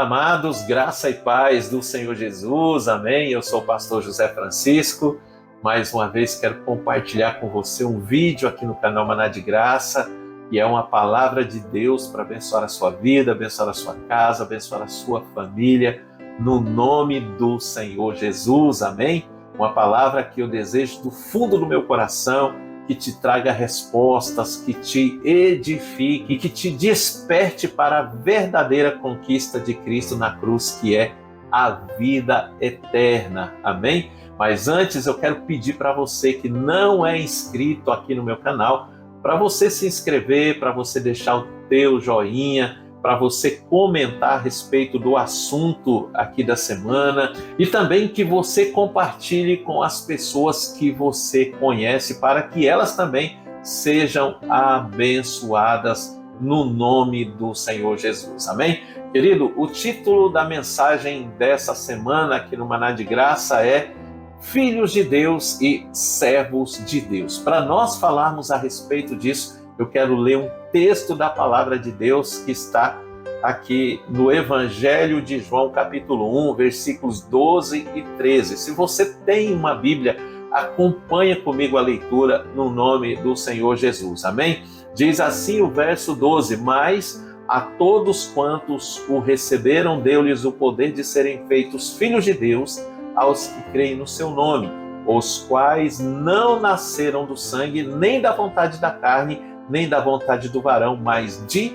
amados, graça e paz do Senhor Jesus, amém? Eu sou o pastor José Francisco, mais uma vez quero compartilhar com você um vídeo aqui no canal Maná de Graça, que é uma palavra de Deus para abençoar a sua vida, abençoar a sua casa, abençoar a sua família, no nome do Senhor Jesus, amém? Uma palavra que eu desejo do fundo do meu coração, que te traga respostas, que te edifique, que te desperte para a verdadeira conquista de Cristo na cruz, que é a vida eterna. Amém? Mas antes eu quero pedir para você que não é inscrito aqui no meu canal, para você se inscrever, para você deixar o teu joinha, para você comentar a respeito do assunto aqui da semana e também que você compartilhe com as pessoas que você conhece para que elas também sejam abençoadas no nome do Senhor Jesus. Amém? Querido, o título da mensagem dessa semana aqui no Maná de Graça é Filhos de Deus e Servos de Deus. Para nós falarmos a respeito disso, eu quero ler um texto da palavra de Deus que está aqui no Evangelho de João, capítulo 1, versículos 12 e 13. Se você tem uma Bíblia, acompanha comigo a leitura no nome do Senhor Jesus. Amém? Diz assim o verso 12: Mas a todos quantos o receberam, deu-lhes o poder de serem feitos filhos de Deus, aos que creem no seu nome, os quais não nasceram do sangue, nem da vontade da carne, nem da vontade do varão, mas de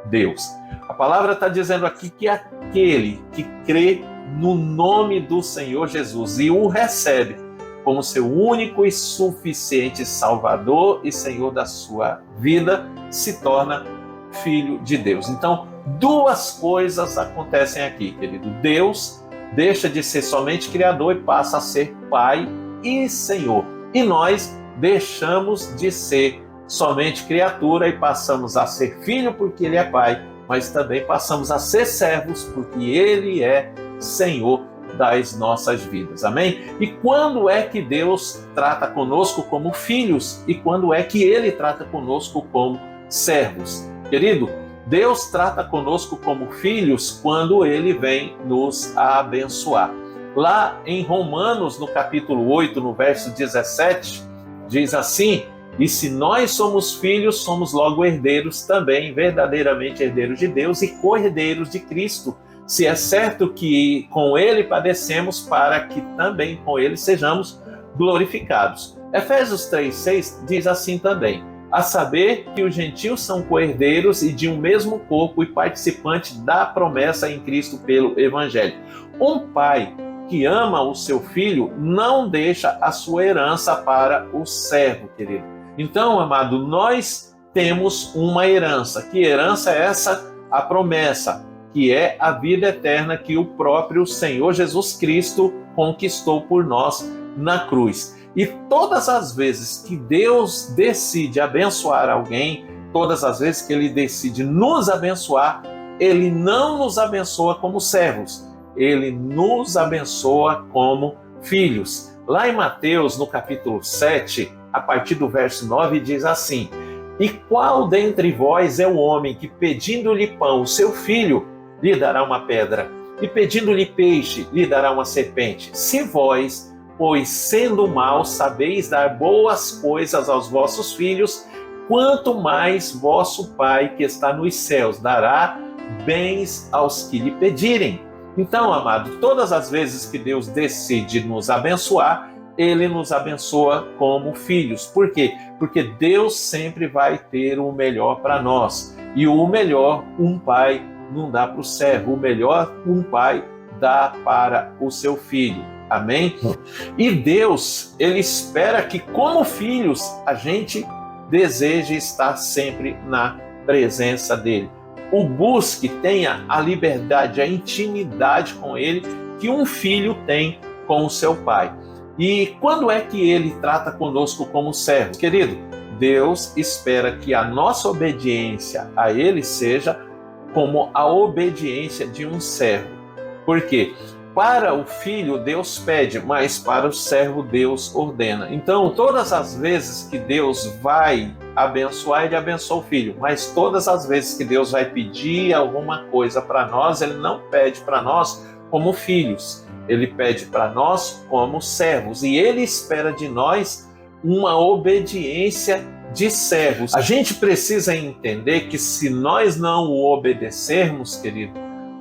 Deus. A palavra está dizendo aqui que aquele que crê no nome do Senhor Jesus e o recebe como seu único e suficiente Salvador e Senhor da sua vida, se torna filho de Deus. Então, duas coisas acontecem aqui, querido. Deus deixa de ser somente Criador e passa a ser Pai e Senhor. E nós deixamos de ser somente criatura e passamos a ser filho porque Ele é Pai, mas também passamos a ser servos porque Ele é Senhor das nossas vidas. Amém? E quando é que Deus trata conosco como filhos e quando é que Ele trata conosco como servos? Querido, Deus trata conosco como filhos quando Ele vem nos abençoar. Lá em Romanos, no capítulo 8, no verso 17, diz assim: E se nós somos filhos, somos logo herdeiros também, verdadeiramente herdeiros de Deus e co-herdeiros de Cristo, se é certo que com Ele padecemos, para que também com Ele sejamos glorificados. Efésios 3,6 diz assim também: A saber que os gentios são co-herdeiros e de um mesmo corpo e participantes da promessa em Cristo pelo Evangelho. Um pai que ama o seu filho não deixa a sua herança para o servo, querido. Então, amado, nós temos uma herança. Que herança é essa? A promessa, que é a vida eterna que o próprio Senhor Jesus Cristo conquistou por nós na cruz. E todas as vezes que Deus decide abençoar alguém, todas as vezes que Ele decide nos abençoar, Ele não nos abençoa como servos, Ele nos abençoa como filhos. Lá em Mateus, no capítulo 7, a partir do verso 9, diz assim: E qual dentre vós é o homem que, pedindo-lhe pão, o seu filho, lhe dará uma pedra? E pedindo-lhe peixe, lhe dará uma serpente? Se vós, pois, sendo maus, sabeis dar boas coisas aos vossos filhos, quanto mais vosso Pai que está nos céus dará bens aos que lhe pedirem. Então, amado, todas as vezes que Deus decide nos abençoar, Ele nos abençoa como filhos. Por quê? Porque Deus sempre vai ter o melhor para nós. E o melhor, um pai não dá para o servo. O melhor, um pai dá para o seu filho. Amém? E Deus, Ele espera que, como filhos, a gente deseje estar sempre na presença dEle. O busque, tenha a liberdade, a intimidade com Ele que um filho tem com o seu pai. E quando é que Ele trata conosco como servo? Querido, Deus espera que a nossa obediência a Ele seja como a obediência de um servo. Por quê? Para o filho, Deus pede, mas para o servo, Deus ordena. Então, todas as vezes que Deus vai abençoar, Ele abençoa o filho. Mas todas as vezes que Deus vai pedir alguma coisa para nós, Ele não pede para nós como filhos. Ele pede para nós como servos. E Ele espera de nós uma obediência de servos. A gente precisa entender que se nós não o obedecermos, querido,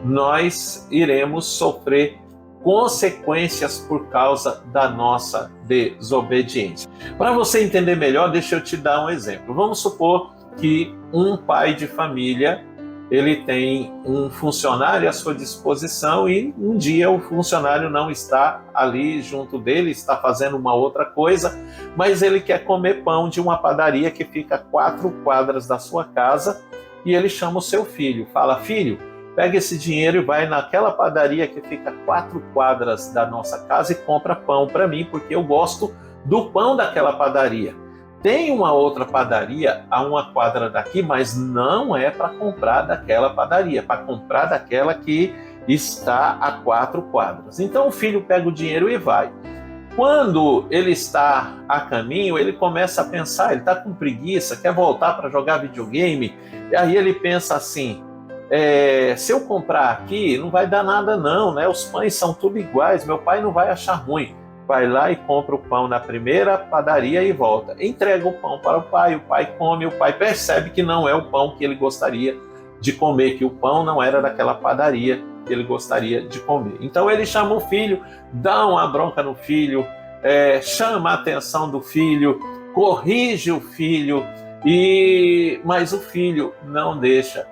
nós iremos sofrer consequências por causa da nossa desobediência. Para você entender melhor, deixa eu te dar um exemplo. Vamos supor que um pai de família, ele tem um funcionário à sua disposição e um dia o funcionário não está ali junto dele, está fazendo uma outra coisa, mas ele quer comer pão de uma padaria que fica a 4 quadras da sua casa e ele chama o seu filho, fala: filho, pega esse dinheiro e vai naquela padaria que fica a 4 quadras da nossa casa e compra pão para mim, porque eu gosto do pão daquela padaria. Tem uma outra padaria a 1 quadra daqui, mas não é para comprar daquela padaria, é para comprar daquela que está a 4 quadras. Então o filho pega o dinheiro e vai. Quando ele está a caminho, ele começa a pensar, ele está com preguiça, quer voltar para jogar videogame, e aí ele pensa assim: se eu comprar aqui, não vai dar nada não, né? Os pães são tudo iguais, meu pai não vai achar ruim. Vai lá e compra o pão na primeira padaria e volta. Entrega o pão para o pai come, o pai percebe que não é o pão que ele gostaria de comer, que o pão não era daquela padaria que ele gostaria de comer. Então ele chama o filho, dá uma bronca no filho, chama a atenção do filho, corrige o filho, mas o filho não deixa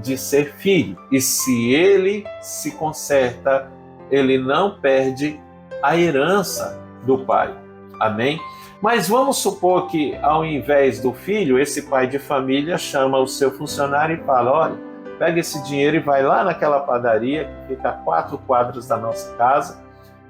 de ser filho. E se ele se conserta, ele não perde a herança do pai. Amém? Mas vamos supor que, ao invés do filho, esse pai de família chama o seu funcionário e fala: olha, pega esse dinheiro e vai lá naquela padaria que fica a 4 quadras da nossa casa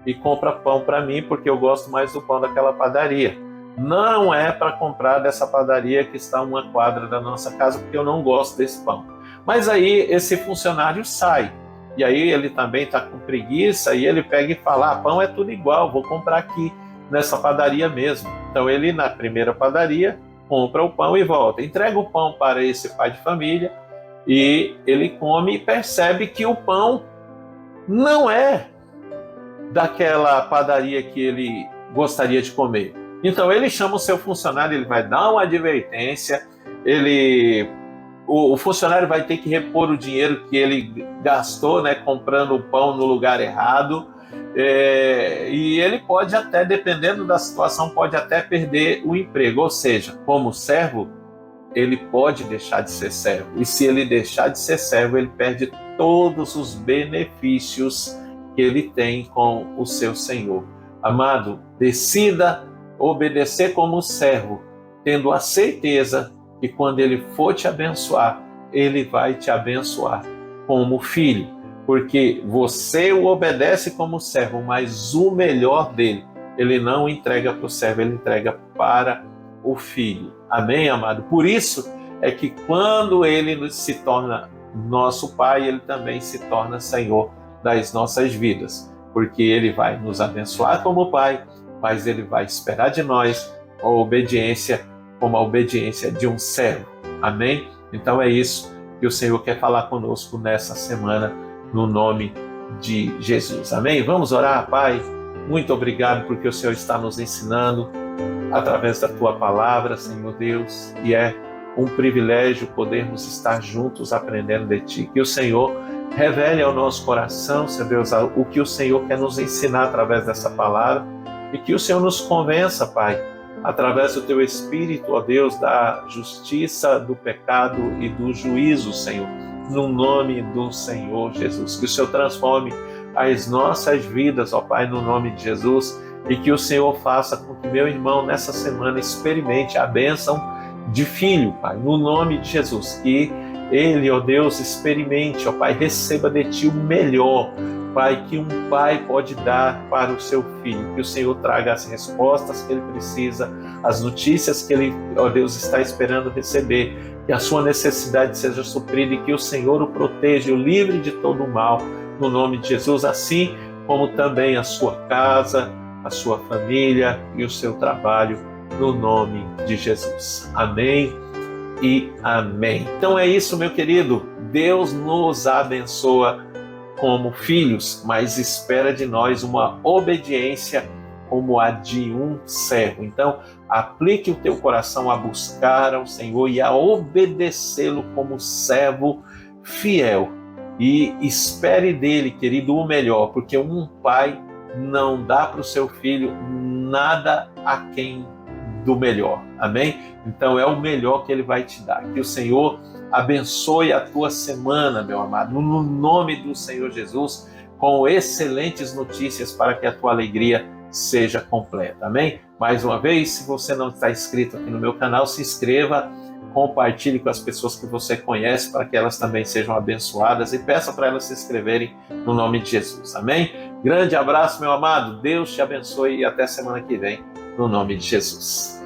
e compra pão para mim, porque eu gosto mais do pão daquela padaria. Não é para comprar dessa padaria que está a 1 quadra da nossa casa, porque eu não gosto desse pão. Mas aí esse funcionário sai. E aí ele também está com preguiça e ele pega e fala: pão é tudo igual, vou comprar aqui nessa padaria mesmo. Então ele, na primeira padaria, compra o pão e volta. Entrega o pão para esse pai de família e ele come e percebe que o pão não é daquela padaria que ele gostaria de comer. Então ele chama o seu funcionário, ele vai dar uma advertência, o funcionário vai ter que repor o dinheiro que ele gastou, né, comprando o pão no lugar errado, e ele pode até, dependendo da situação, pode até perder o emprego. Ou seja, como servo, ele pode deixar de ser servo. E se ele deixar de ser servo, ele perde todos os benefícios que ele tem com o seu Senhor. Amado, decida obedecer como servo, tendo a certeza que quando ele for te abençoar, ele vai te abençoar como filho, porque você o obedece como servo, mas o melhor dele, ele não entrega para o servo, ele entrega para o filho. Amém, amado? Por isso é que quando ele se torna nosso pai, ele também se torna Senhor das nossas vidas, porque ele vai nos abençoar como pai, mas ele vai esperar de nós a obediência como a obediência de um servo. Amém? Então é isso que o Senhor quer falar conosco nessa semana, no nome de Jesus. Amém? Vamos orar, Pai. Muito obrigado porque o Senhor está nos ensinando através da Tua palavra, Senhor Deus, e é um privilégio podermos estar juntos aprendendo de Ti. Que o Senhor revele ao nosso coração, Senhor Deus, o que o Senhor quer nos ensinar através dessa palavra, e que o Senhor nos convença, Pai, através do Teu Espírito, ó Deus, da justiça, do pecado e do juízo, Senhor, no nome do Senhor Jesus. Que o Senhor transforme as nossas vidas, ó Pai, no nome de Jesus, e que o Senhor faça com que meu irmão nessa semana experimente a bênção de filho, Pai, no nome de Jesus. Que ele, ó Deus, experimente, ó Pai, receba de Ti o melhor, Pai, que um pai pode dar para o seu filho. Que o Senhor traga as respostas que ele precisa, as notícias que ele, ó Deus, está esperando receber, que a sua necessidade seja suprida e que o Senhor o proteja e o livre de todo o mal, no nome de Jesus. Assim como também a sua casa, a sua família e o seu trabalho, no nome de Jesus. Amém e amém. Então é isso, meu querido. Deus nos abençoa como filhos, mas espera de nós uma obediência como a de um servo. Então, aplique o teu coração a buscar ao Senhor e a obedecê-lo como servo fiel. E espere dele, querido, o melhor, porque um pai não dá para o seu filho nada aquém do melhor. Amém? Então é o melhor que ele vai te dar. Que o Senhor abençoe a tua semana, meu amado, no nome do Senhor Jesus, com excelentes notícias para que a tua alegria seja completa. Amém? Mais uma vez, se você não está inscrito aqui no meu canal, se inscreva, compartilhe com as pessoas que você conhece para que elas também sejam abençoadas e peça para elas se inscreverem no nome de Jesus. Amém? Grande abraço, meu amado. Deus te abençoe e até semana que vem, no nome de Jesus.